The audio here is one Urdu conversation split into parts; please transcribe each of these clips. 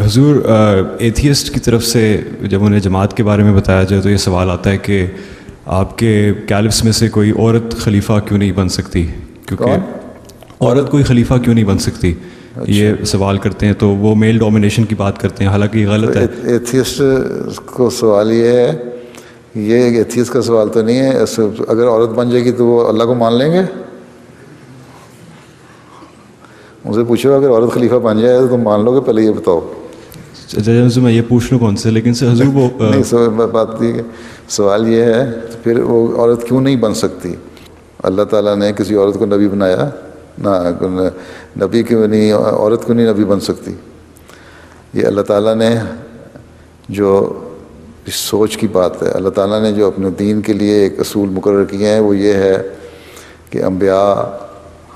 حضور ایتھیسٹ کی طرف سے جب انہیں جماعت کے بارے میں بتایا جائے تو یہ سوال آتا ہے کہ آپ کے کیلفس میں سے کوئی عورت خلیفہ کیوں نہیں بن سکتی، کیونکہ عورت کوئی خلیفہ کیوں نہیں بن سکتی، یہ سوال کرتے ہیں. تو وہ میل ڈومینیشن کی بات کرتے ہیں، حالانکہ یہ غلط ہے. ایتھیسٹ کو سوال یہ ہے، یہ ایتھیسٹ کا سوال تو نہیں ہے. اگر عورت بن جائے گی تو وہ اللہ کو مان لیں گے؟ ان سے پوچھو اگر عورت خلیفہ بن جائے تو تم مان لو گے؟ پہلے یہ بتاؤ. میں یہ پوچھ لوں کون سے، لیکن سے حضور وہ نہیں، بات سوال یہ ہے پھر وہ عورت کیوں نہیں بن سکتی؟ اللہ تعالیٰ نے کسی عورت کو نبی بنایا نہ، نبی کیوں نہیں، عورت کیوں نہیں نبی بن سکتی؟ یہ اللہ تعالیٰ نے جو اس سوچ کی بات ہے، اللہ تعالیٰ نے جو اپنے دین کے لیے ایک اصول مقرر کیے ہیں وہ یہ ہے کہ انبیاء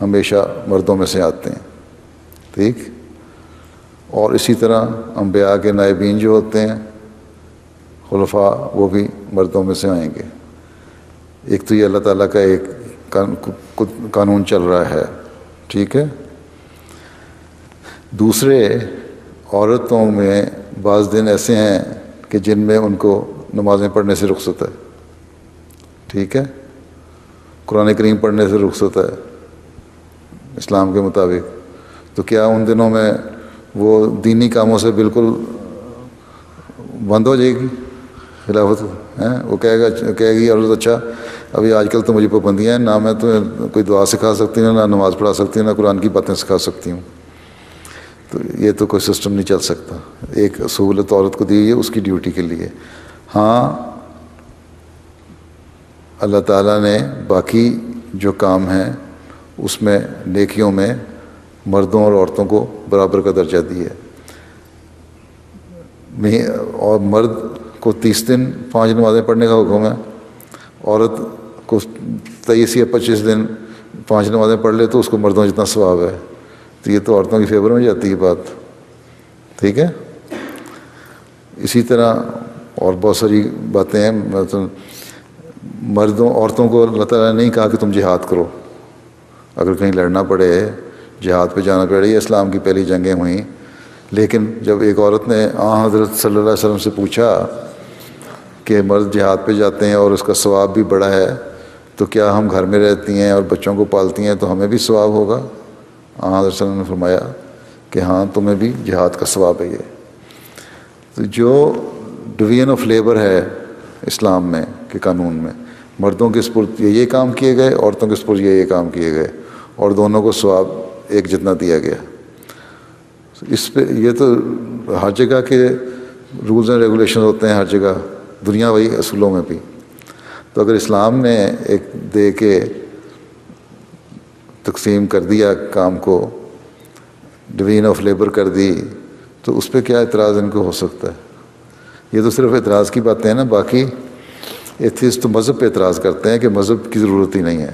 ہمیشہ مردوں میں سے آتے ہیں، ٹھیک؟ اور اسی طرح انبیاء کے نائبین جو ہوتے ہیں خلفاء، وہ بھی مردوں میں سے آئیں گے. ایک تو یہ اللہ تعالیٰ کا ایک قانون چل رہا ہے، ٹھیک ہے. دوسرے، عورتوں میں بعض دن ایسے ہیں کہ جن میں ان کو نمازیں پڑھنے سے رخصت ہے، ٹھیک ہے، قرآن کریم پڑھنے سے رخصت ہے اسلام کے مطابق. تو کیا ان دنوں میں وہ دینی کاموں سے بالکل بند ہو جائے گی خلافت؟ وہ کہے گی عورت اچھا ابھی آج کل تو مجھے پابندیاں ہیں، نہ میں تمہیں کوئی دعا سکھا سکتی ہوں، نہ نماز پڑھا سکتی ہوں، نہ قرآن کی باتیں سکھا سکتی ہوں. تو یہ تو کوئی سسٹم نہیں چل سکتا. ایک سہولت عورت کو دی ہے اس کی ڈیوٹی کے لیے. ہاں، اللہ تعالیٰ نے باقی جو کام ہیں اس میں نیکیوں میں مردوں اور عورتوں کو برابر کا درجہ دی ہے. اور مرد کو 30 دن 5 نمازیں پڑھنے کا حکم ہے، عورت کو 23 یا 25 دن 5 نمازیں پڑھ لے تو اس کو مردوں جتنا ثواب ہے. تو یہ تو عورتوں کی فیور میں جاتی ہے بات، ٹھیک ہے. اسی طرح اور بہت ساری باتیں ہیں. مردوں عورتوں کو اللہ تعالیٰ نے نہیں کہا کہ تم جہاد کرو. اگر کہیں لڑنا پڑے، جہاد پہ جانا پڑے، یہ اسلام کی پہلی جنگیں ہوئیں. لیکن جب ایک عورت نے حضرت صلی اللہ علیہ وسلم سے پوچھا کہ مرد جہاد پہ جاتے ہیں اور اس کا ثواب بھی بڑا ہے، تو کیا ہم گھر میں رہتی ہیں اور بچوں کو پالتی ہیں تو ہمیں بھی ثواب ہوگا؟ حضرت صلی اللہ علیہ وسلم نے فرمایا کہ ہاں تمہیں بھی جہاد کا ثواب ہے. یہ تو جو ڈویژن آف لیبر ہے اسلام میں کے قانون میں، مردوں کے سپرد یہ کام کیے گئے، عورتوں کے سپرد یہ کام کیے گئے، اور دونوں کو ثواب ایک جتنا دیا گیا. اس پہ یہ تو ہر جگہ کے رولز اینڈ ریگولیشن ہوتے ہیں، ہر جگہ دنیا وہی اصولوں میں بھی. تو اگر اسلام نے ایک دے کے تقسیم کر دیا کام کو، ڈویژن آف لیبر کر دی، تو اس پہ کیا اعتراض ان کو ہو سکتا ہے؟ یہ تو صرف اعتراض کی باتیں ہیں نا. باقی ایتھیسٹ تو مذہب پہ اعتراض کرتے ہیں کہ مذہب کی ضرورت ہی نہیں ہے.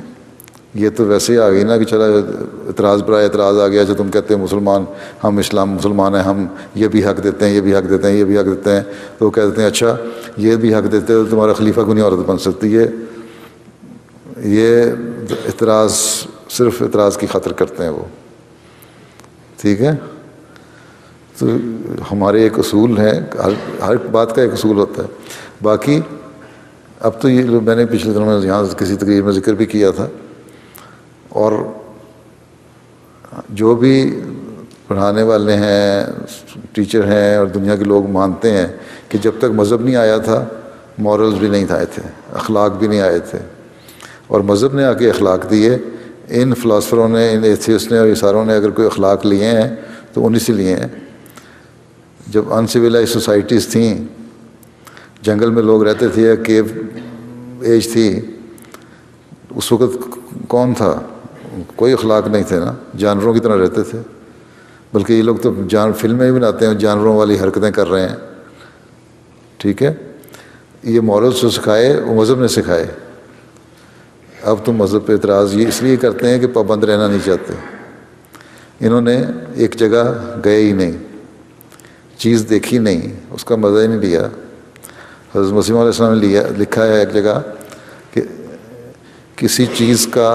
یہ تو ویسے ہی آ گئی نا کہ چلا اعتراض برائے اعتراض آ گیا. جو تم کہتے ہیں مسلمان، ہم اسلام مسلمان ہیں، ہم یہ بھی حق دیتے ہیں، یہ بھی حق دیتے ہیں، یہ بھی حق دیتے ہیں، تو وہ کہتے ہیں اچھا یہ بھی حق دیتے ہیں تو تمہارا خلیفہ کیوں نہیں عورت بن سکتی؟ یہ اعتراض صرف اعتراض کی خاطر کرتے ہیں وہ، ٹھیک ہے. تو ہمارے ایک اصول ہیں، ہر بات کا ایک اصول ہوتا ہے. باقی اب تو یہ میں نے پچھلے دنوں میں یہاں کسی تقریر میں ذکر بھی کیا تھا، اور جو بھی پڑھانے والے ہیں، ٹیچر ہیں اور دنیا کے لوگ مانتے ہیں کہ جب تک مذہب نہیں آیا تھا مورلز بھی نہیں آئے تھے، اخلاق بھی نہیں آئے تھے، اور مذہب نے آ کے اخلاق دیے. ان فلاسفروں نے، ان ایتھیسٹ نے اور عیساروں نے اگر کوئی اخلاق لیے ہیں تو انہی سے لیے ہیں. جب انسیویلائز سوسائٹیز تھیں، جنگل میں لوگ رہتے تھے، کیو ایج تھی، اس وقت کون تھا؟ کوئی اخلاق نہیں تھے نا، جانوروں کی طرح رہتے تھے. بلکہ یہ لوگ تو فلمیں بھی بناتے ہیں جانوروں والی حرکتیں کر رہے ہیں، ٹھیک ہے. یہ مورلز جو سکھائے وہ مذہب نے سکھائے. اب تو مذہب پہ اعتراض یہ اس لیے کرتے ہیں کہ پابند رہنا نہیں چاہتے. انہوں نے ایک جگہ گئے ہی نہیں، چیز دیکھی نہیں، اس کا مزہ ہی نہیں لیا. حضرت مسیح علیہ السلام نے لکھا ہے ایک جگہ کہ کسی چیز کا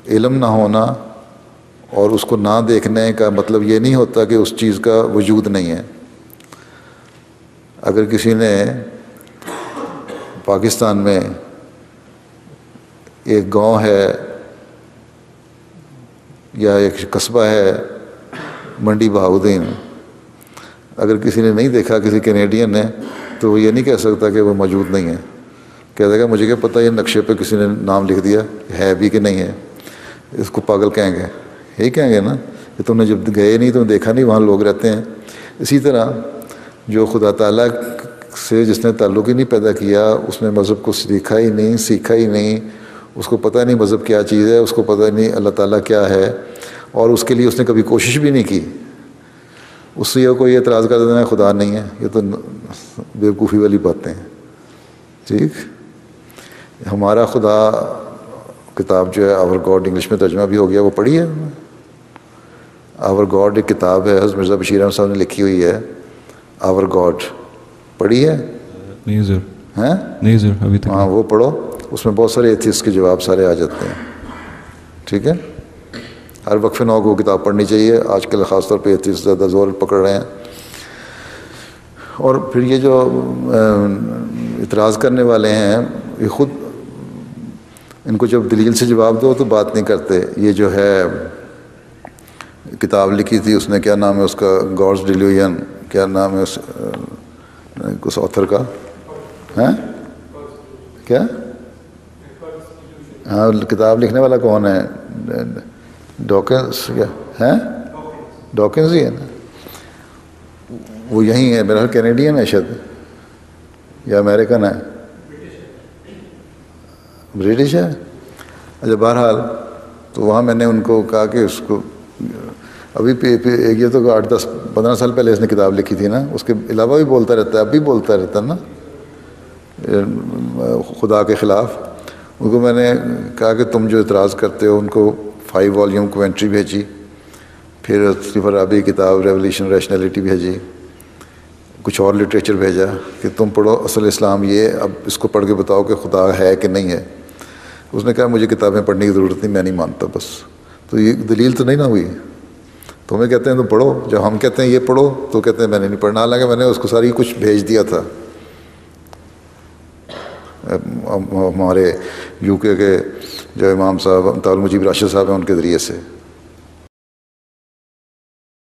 علم نہ ہونا اور اس کو نہ دیکھنے کا مطلب یہ نہیں ہوتا کہ اس چیز کا وجود نہیں ہے. اگر کسی نے پاکستان میں ایک گاؤں ہے یا ایک قصبہ ہے منڈی بہاؤدین، اگر کسی نے نہیں دیکھا، کسی کینیڈین نے، تو وہ یہ نہیں کہہ سکتا کہ وہ موجود نہیں ہے. کہہ دے گا مجھے کیا پتہ یہ نقشے پہ کسی نے نام لکھ دیا ہے بھی کہ نہیں ہے. اس کو پاگل کہیں گے، یہی کہیں گے نا کہ تم نے جب گئے نہیں، تم نے دیکھا نہیں وہاں لوگ رہتے ہیں. اسی طرح جو خدا تعالیٰ سے جس نے تعلق ہی نہیں پیدا کیا، اس نے مذہب کو سیکھا ہی نہیں، سیکھا ہی نہیں، اس کو پتہ نہیں مذہب کیا چیز ہے، اس کو پتہ نہیں اللہ تعالیٰ کیا ہے، اور اس کے لیے اس نے کبھی کوشش بھی نہیں کی. اس سے کوئی اعتراض کر دینا خدا نہیں ہے، یہ تو بیوقوفی والی باتیں ہیں. ٹھیک، ہمارا خدا کتاب جو ہے آور گاڈ، انگلش میں ترجمہ بھی ہو گیا، وہ پڑھی ہے. آور گاڈ ایک کتاب ہے، حضرت مرزا بشیر احمد صاحب نے لکھی ہوئی ہے، آور گاڈ. پڑھی ہے؟ نہیں سر. ہیں؟ نہیں سر ابھی تک. ہاں وہ پڑھو، اس میں بہت سارے ایتھیسٹ کے جواب سارے آ جاتے ہیں. ٹھیک ہے، ہر وقفے نو کو کتاب پڑھنی چاہیے. آج کل خاص طور پہ ایتھیسٹ زیادہ زور پکڑ رہے ہیں. اور پھر یہ جو اعتراض کرنے والے ہیں، یہ خود ان کو جب دلیل سے جواب دو تو بات نہیں کرتے. یہ جو ہے کتاب لکھی تھی اس نے، کیا نام ہے اس کا، گاڈز ڈیلیوژن، کیا نام ہے اس آتھر کا؟ ہیں کیا؟ ہاں کتاب لکھنے والا کون ہے؟ ڈاکنز کیا ہیں؟ ڈاکنز ہی ہے نا. وہ یہیں ہے میرا کینیڈین ہے شاید، یا امریکن ہے، برٹش ہے. اچھا بہرحال تو وہاں میں نے ان کو کہا کہ اس کو ابھی یہ تو 8-10-15 سال پہلے اس نے کتاب لکھی تھی نا، اس کے علاوہ بھی بولتا رہتا ہے، اب بھی بولتا رہتا ہے نا خدا کے خلاف. ان کو میں نے کہا کہ تم جو اعتراض کرتے ہو، ان کو 5 والیوم کومنٹری بھیجی، پھر صرف رابی کتاب ریولیوشن ریشنلٹی بھیجی، کچھ اور لٹریچر بھیجا کہ تم پڑھو اصل اسلام یہ، اب اس کو پڑھ کے بتاؤ کہ خدا ہے کہ نہیں ہے. اس نے کہا مجھے کتابیں پڑھنے کی ضرورت نہیں، میں نہیں مانتا بس. تو یہ دلیل تو نہیں نہ ہوئی. تو ہمیں کہتے ہیں تم پڑھو، جب ہم کہتے ہیں یہ پڑھو تو کہتے ہیں میں نے نہیں پڑھنا، حالانکہ میں نے اس کو ساری کچھ بھیج دیا تھا. ہمارے UK کے جو امام صاحب طاہر مجیب راشد صاحب ہیں ان کے ذریعے سے